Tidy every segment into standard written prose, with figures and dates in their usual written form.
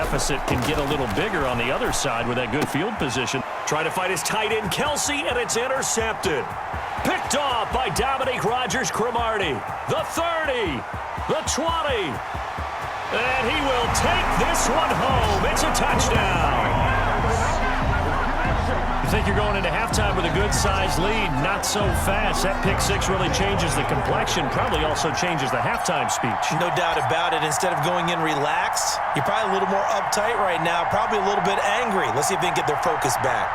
deficit can get a little bigger on the other side with that good field position. Trying to fight his tight end, Kelsey, and it's intercepted. Picked off by Dominique Rodgers-Cromartie. The 30, the 20, and he will take this one home. It's a touchdown. You think you're going into halftime with a good-sized lead. Not so fast. That pick six really changes the complexion, probably also changes the halftime speech. No doubt about it. Instead of going in relaxed, you're probably a little more uptight right now, probably a little bit angry. Let's see if they can get their focus back.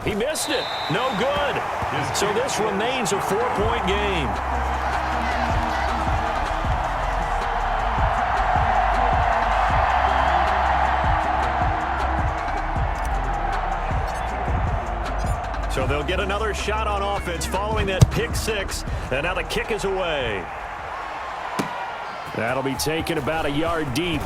He missed it. No good. So this remains a 4-point game. So they'll get another shot on offense following that pick six. And now the kick is away. That'll be taken about a yard deep.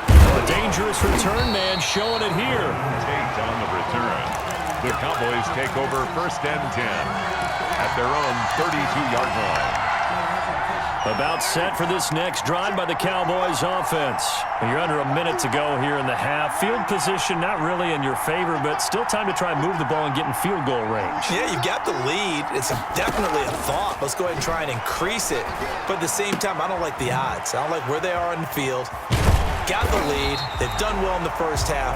A dangerous return man showing it here. Tate on the return. The Cowboys take over 1st and 10 at their own 32-yard line. About set for this next drive by the Cowboys offense. You're under a minute to go here in the half. Field position not really in your favor, but still time to try and move the ball and get in field goal range. Yeah, you've got the lead. It's definitely a thought. Let's go ahead and try and increase it. But at the same time, I don't like the odds. I don't like where they are in the field. Got the lead. They've done well in the first half.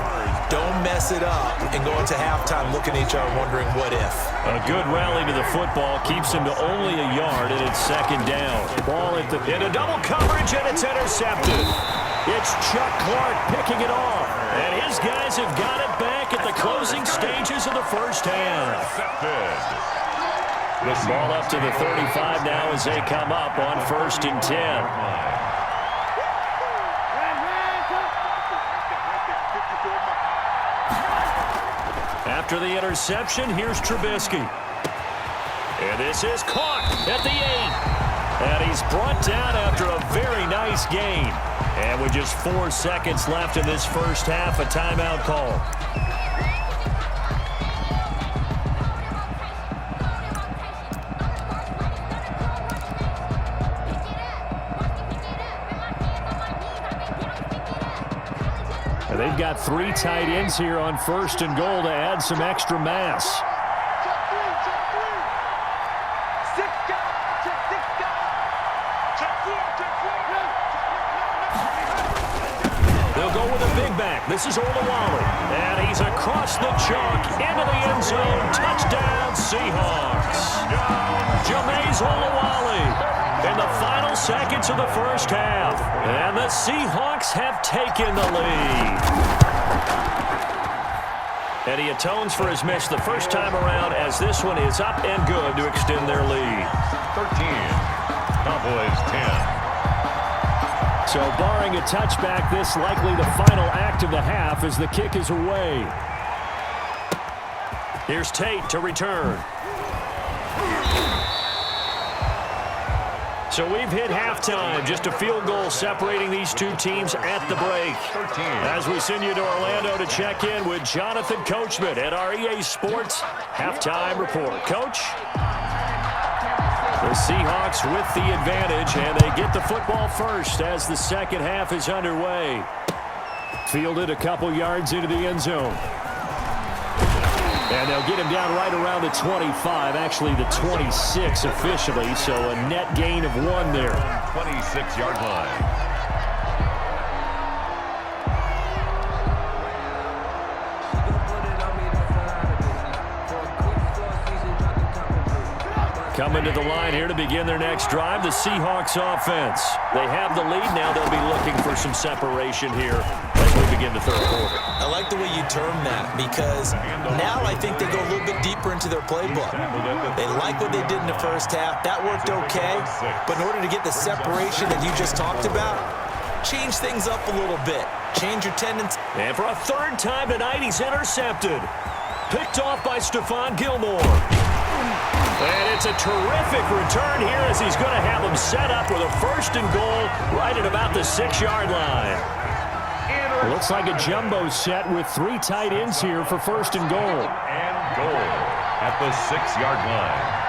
Don't mess it up and go into halftime looking at each other wondering what if. A good rally to the football keeps him to only a yard, and it's 2nd down. Ball into double coverage, and it's intercepted. It's Chuck Clark picking it off, and his guys have got it back at the closing stages of the first half. Ball up to the 35 now as they come up on 1st and 10. After the interception, here's Trubisky. And this is caught at the 8. And he's brought down after a very nice gain. And with just 4 seconds left in this first half, a timeout call. They've got 3 tight ends here on 1st and goal to add some extra mass. They'll go with a big back. This is Olawale. And he's across the chalk into the end zone. Touchdown, Seahawks. Jameis Olawale in the final seconds of the first half. And the Seahawks have taken the lead. And he atones for his miss the first time around as this one is up and good to extend their lead. 13. Cowboys 10. So barring a touchback, this likely the final act of the half as the kick is away. Here's Tate to return. So we've hit halftime. Just a field goal separating these two teams at the break. 13. As we send you to Orlando to check in with Jonathan Coachman at our EA Sports Halftime Report. Coach? The Seahawks with the advantage, and they get the football first as the second half is underway. Fielded a couple yards into the end zone. And they'll get him down right around the 25, actually the 26 officially, so a net gain of 1 there. 26-yard line. Coming to the line here to begin their next drive, the Seahawks offense. They have the lead now. They'll be looking for some separation here as we begin the third quarter. I like the way you term that because now I think they go a little bit deeper into their playbook. They like what they did in the first half. That worked okay. But in order to get the separation that you just talked about, change things up a little bit. Change your tendency. And for a third time tonight, he's intercepted. Picked off by Stephon Gilmore. And it's a terrific return here as he's going to have them set up with a 1st and goal right at about the 6-yard line. Looks like a jumbo set with 3 tight ends here for 1st and goal. And goal at the 6-yard line.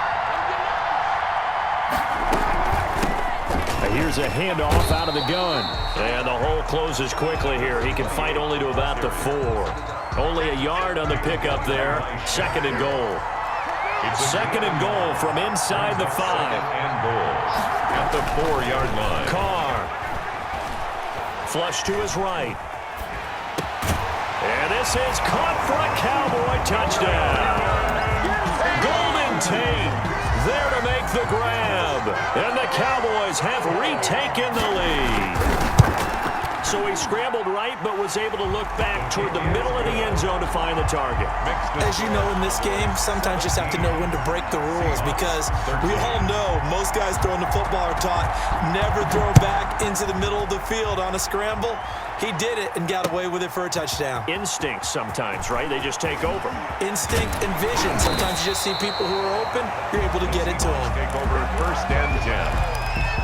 Here's a handoff out of the gun. And the hole closes quickly here. He can fight only to about the 4. Only a yard on the pickup there. 2nd and goal. 2nd and goal from inside the 5. 2nd and goal at the 4-yard line. Carr. Flush to his right. And this is caught for a Cowboy touchdown. Golden Tate there to make the grab. And the Cowboys have retaken the lead. So he scrambled right, but was able to look back toward the middle of the end zone to find the target. As you know, in this game, sometimes you just have to know when to break the rules because we all know most guys throwing the football are taught never throw back into the middle of the field on a scramble. He did it and got away with it for a touchdown. Instinct sometimes, right? They just take over. Instinct and vision. Sometimes you just see people who are open, you're able to get it to them. Take over 1st and 10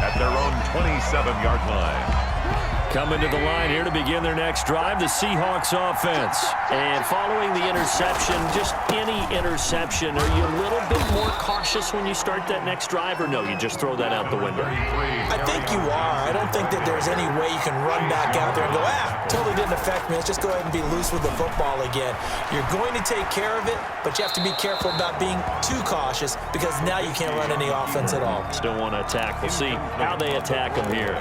at their own 27-yard line. Coming to the line here to begin their next drive, the Seahawks offense. And following the interception, just any interception, are you a little bit more cautious when you start that next drive, or no, you just throw that out the window? I think you are. I don't think that there's any way you can run back out there and go, totally didn't affect me. Let's just go ahead and be loose with the football again. You're going to take care of it, but you have to be careful about being too cautious because now you can't run any offense at all. Still want to attack. We'll see how they attack them here.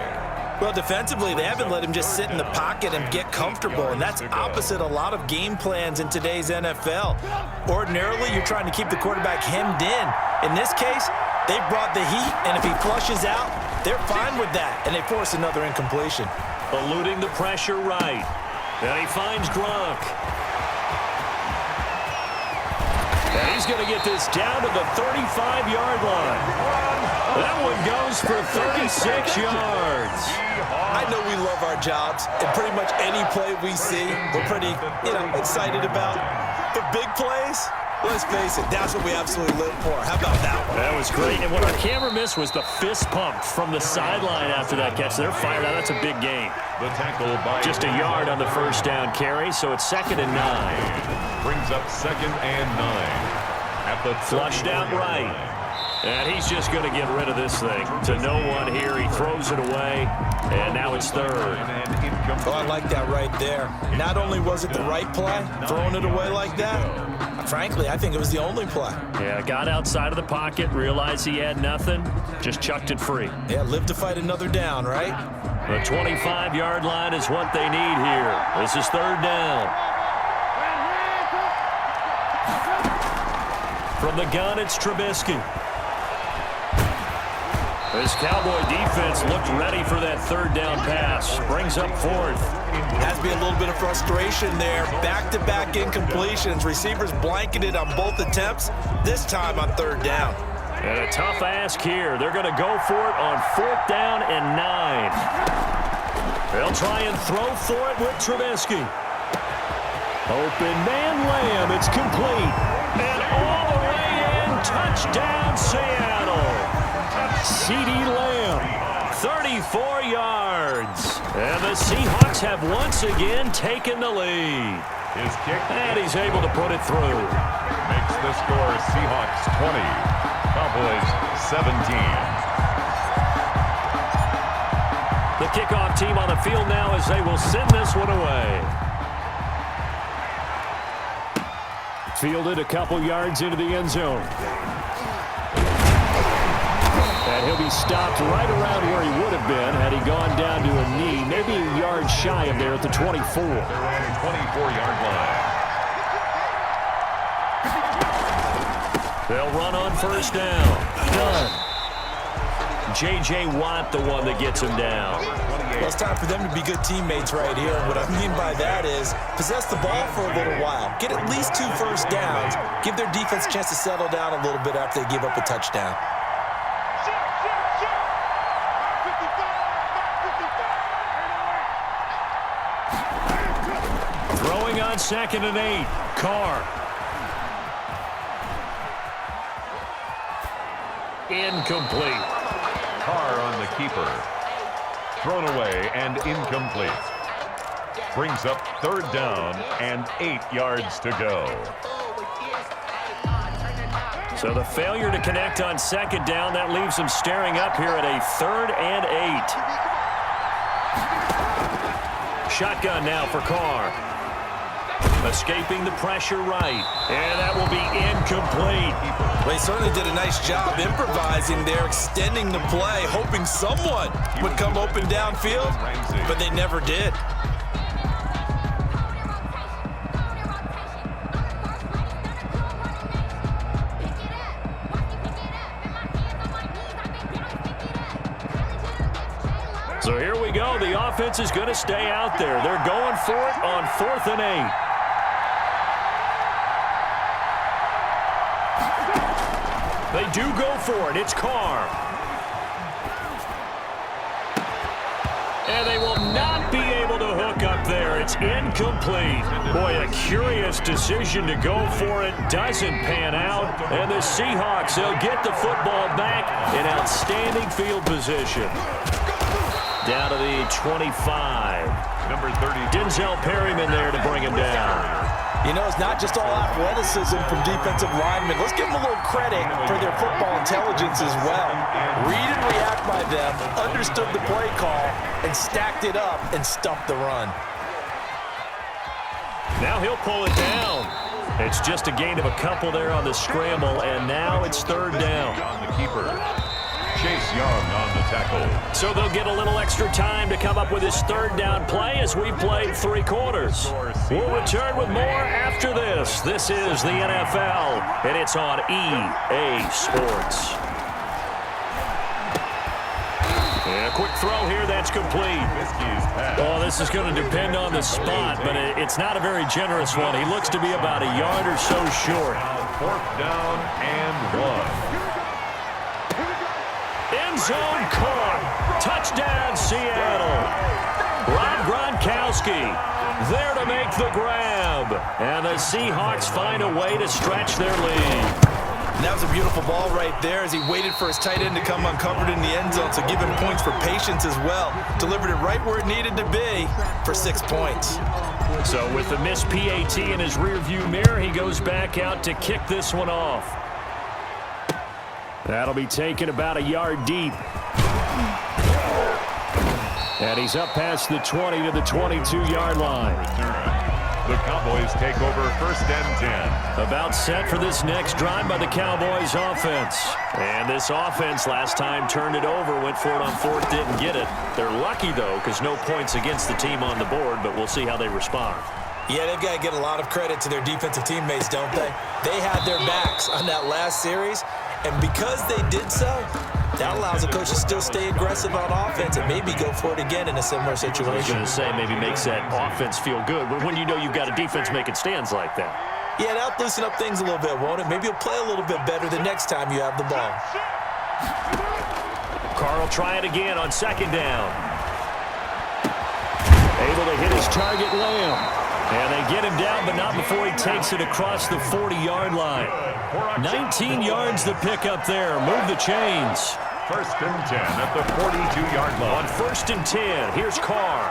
Well, defensively, they haven't let him just sit in the pocket and get comfortable, and that's opposite a lot of game plans in today's NFL. Ordinarily, you're trying to keep the quarterback hemmed in. In this case, they brought the heat, and if he flushes out, they're fine with that, and they force another incompletion. Eluding the pressure right. And he finds Gronk. And he's going to get this down to the 35-yard line. That one goes for 36 yards. I know we love our jobs, and pretty much any play we see, we're pretty, excited about. The big plays, let's face it, that's what we absolutely live for. How about that one? That was great. And what our camera missed was the fist pump from the sideline after that catch. They're fired out. That's a big gain. The tackle by just a yard on the 1st down carry, so it's 2nd and 9. Brings up 2nd and 9. At the flushed out right. And he's just going to get rid of this thing to no one here. He throws it away, and now it's 3rd. Oh, I like that right there. Not only was it the right play, throwing it away like that, frankly, I think it was the only play. Yeah, got outside of the pocket, realized he had nothing, just chucked it free. Yeah, live to fight another down, right? The 25-yard line is what they need here. This is 3rd down. From the gun, it's Trubisky. This Cowboy defense looked ready for that 3rd down pass. Brings up 4th. Has to be a little bit of frustration there. Back-to-back incompletions. Receivers blanketed on both attempts, this time on 3rd down. And a tough ask here. They're going to go for it on 4th down and 9. They'll try and throw for it with Trubisky. Open man Lamb. It's complete. And all the way in. Touchdown, Seattle. CeeDee Lamb, 34 yards. And the Seahawks have once again taken the lead. His kick. And he's able to put it through. Makes the score Seahawks 20, Cowboys 17. The kickoff team on the field now as they will send this one away. Fielded a couple yards into the end zone. And he'll be stopped right around where he would have been had he gone down to a knee, maybe a yard shy of there at the 24. They're on the 24-yard line. They'll run on 1st down. Done. J.J. Watt, the one that gets him down. Well, it's time for them to be good teammates right here. And what I mean by that is possess the ball for a little while. Get at least 2 1st downs. Give their defense a chance to settle down a little bit after they give up a touchdown. Throwing on 2nd and 8. Carr. incomplete. Carr on the keeper. Thrown away and incomplete. Brings up 3rd down and 8 yards to go. So the failure to connect on 2nd down, that leaves them staring up here at a 3rd and 8. Shotgun now for Carr. Escaping the pressure right. And that will be incomplete. Well, he certainly did a nice job improvising there, extending the play, hoping someone would come open downfield, but they never did. So here we go. The offense is going to stay out there. They're going for it on 4th and 8. They do go for it. It's Carr. And they will not be able to hook up there. It's incomplete. Boy, a curious decision to go for it. Doesn't pan out. And the Seahawks, they'll get the football back in outstanding field position. Down to the 25. Number 30. Denzel Perryman there to bring him down. You know, it's not just all athleticism from defensive linemen. Let's give them a little credit for their football intelligence as well. Read and react by them, understood the play call, and stacked it up and stuffed the run. Now he'll pull it down. It's just a gain of a couple there on the scramble, and now it's 3rd down. On the keeper. Chase Young on the tackle. So they'll get a little extra time to come up with his 3rd down play as we've played 3 quarters. We'll return with more after this. This is the NFL, and it's on EA Sports. And a quick throw here, that's complete. Oh, this is going to depend on the spot, but it's not a very generous one. He looks to be about a yard or so short. 4th down and 1. End zone caught. Touchdown, Seattle. Rob Gronkowski there to make the grab. And the Seahawks find a way to stretch their lead. And that was a beautiful ball right there as he waited for his tight end to come uncovered in the end zone, so give him points for patience as well. Delivered it right where it needed to be for 6 points. So with the missed PAT in his rearview mirror, he goes back out to kick this one off. That'll be taken about a yard deep. And he's up past the 20 to the 22-yard line. The Cowboys take over 1st and 10. About set for this next drive by the Cowboys offense. And this offense last time turned it over, went for it on 4th, didn't get it. They're lucky, though, because no points against the team on the board, but we'll see how they respond. Yeah, they've got to get a lot of credit to their defensive teammates, don't they? They had their backs on that last series, and because they did so, that allows the coach to still stay aggressive on offense and maybe go for it again in a similar situation. I was going to say maybe makes that offense feel good when you know you've got a defense making stands like that. Yeah, that'll loosen up things a little bit, won't it? Maybe you'll play a little bit better the next time you have the ball. Carr will try it again on 2nd down. Able to hit his target, Lamb. And they get him down, but not before he takes it across the 40-yard line. 19 yards to pick up there. Move the chains. 1st and 10 at the 42-yard line. On 1st and 10, here's Carr.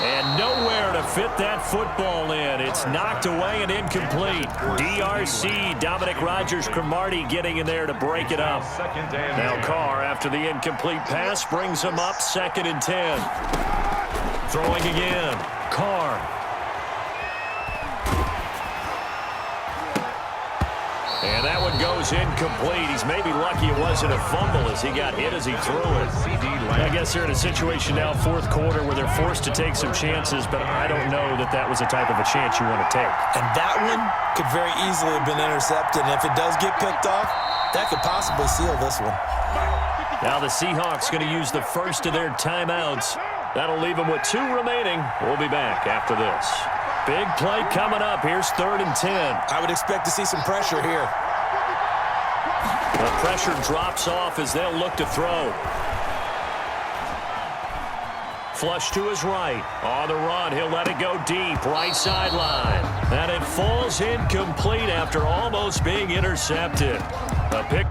And nowhere to fit that football in. It's knocked away and incomplete. DRC, Dominic Rodgers-Cromartie getting in there to break it up. Now Carr, after the incomplete pass, brings him up 2nd and 10. Throwing again. Carr. And that one goes incomplete. He's maybe lucky it wasn't a fumble as he got hit as he threw it. I guess they're in a situation now, 4th quarter, where they're forced to take some chances, but I don't know that that was the type of a chance you want to take. And that one could very easily have been intercepted. And if it does get picked off, that could possibly seal this one. Now the Seahawks going to use the first of their timeouts. That'll leave them with 2 remaining. We'll be back after this. Big play coming up. Here's 3rd and 10. I would expect to see some pressure here. The pressure drops off as they'll look to throw. Flush to his right. On the run, he'll let it go deep, right sideline. And it falls incomplete after almost being intercepted. A pick.